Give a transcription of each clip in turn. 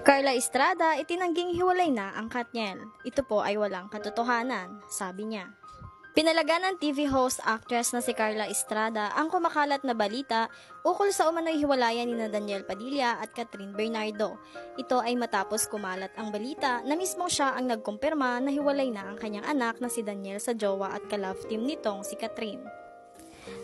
Carla Estrada itinangging hiwalay na ang Katniel. Ito po ay walang katotohanan, sabi niya. Pinalaga ng TV host actress na si Carla Estrada ang kumakalat na balita ukol sa umano'y hiwalayan ni Daniel Padilla at Catherine Bernardo. Ito ay matapos kumalat ang balita na mismo siya ang nagkumpirma na hiwalay na ang kanyang anak na si Daniel sa jowa at ka-love team nitong si Catherine.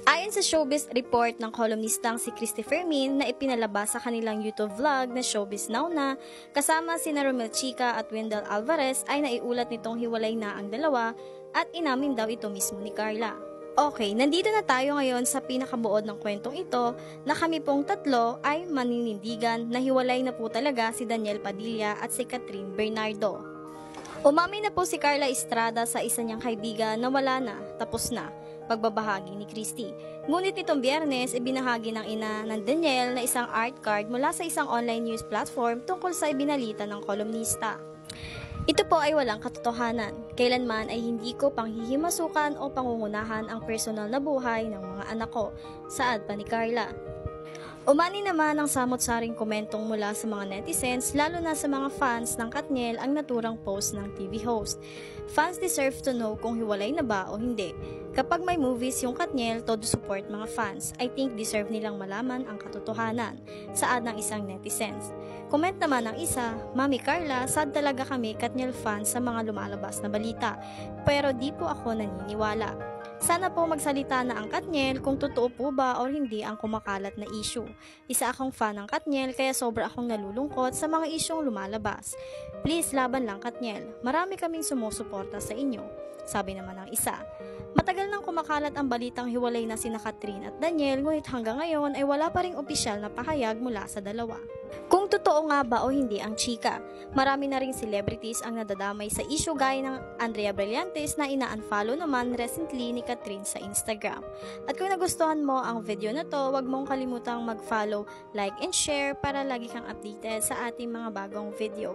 Ayon sa Showbiz Report ng kolumnistang si Christopher Min na ipinalabas sa kanilang YouTube vlog na Showbiz Now na, kasama sina Romel Chica at Wendell Alvarez ay naiulat nitong hiwalay na ang dalawa at inamin daw ito mismo ni Carla. Okay, nandito na tayo ngayon sa pinakabuod ng kwentong ito na kami pong tatlo ay maninindigan na hiwalay na po talaga si Daniel Padilla at si Catherine Bernardo. Umamin na po si Carla Estrada sa isa niyang kaibigan na wala na, tapos na, pagbabahagi ni Christy. Ngunit nitong Biyernes, ibinahagi ng ina ng Daniel na isang art card mula sa isang online news platform tungkol sa ibinalita ng kolumnista. Ito po ay walang katotohanan. Kailanman ay hindi ko panghihimasukan o pangungunahan ang personal na buhay ng mga anak ko, saad pa ni Carla. Umani naman ang samot-saring komentong mula sa mga netizens, lalo na sa mga fans ng Katniel ang naturang post ng TV host. Fans deserve to know kung hiwalay na ba o hindi. Kapag may movies yung Katniel, todo support mga fans. I think deserve nilang malaman ang katotohanan, saad ng isang netizens. Comment naman ng isa, Mami Carla, sad talaga kami Katniel fans sa mga lumalabas na balita, pero di po ako naniniwala. Sana po magsalita na ang Katniel kung totoo po ba o hindi ang kumakalat na issue. Isa akong fan ng Katniel kaya sobra akong nalulungkot sa mga isyong lumalabas. Please laban lang Katniel, marami kaming sumusuporta sa inyo, sabi naman ng isa. Matagal nang kumakalat ang balitang hiwalay na sina Catherine at Daniel, ngunit hanggang ngayon ay wala pa ring opisyal na pahayag mula sa dalawa. Kung totoo nga ba o hindi ang chika, marami na ring celebrities ang nadadamay sa issue gaya ng Andrea Brillantes na ina-unfollow naman recently ni Catherine sa Instagram. At kung nagustuhan mo ang video na to, huwag mong kalimutang mag-follow, like and share para lagi kang updated sa ating mga bagong video.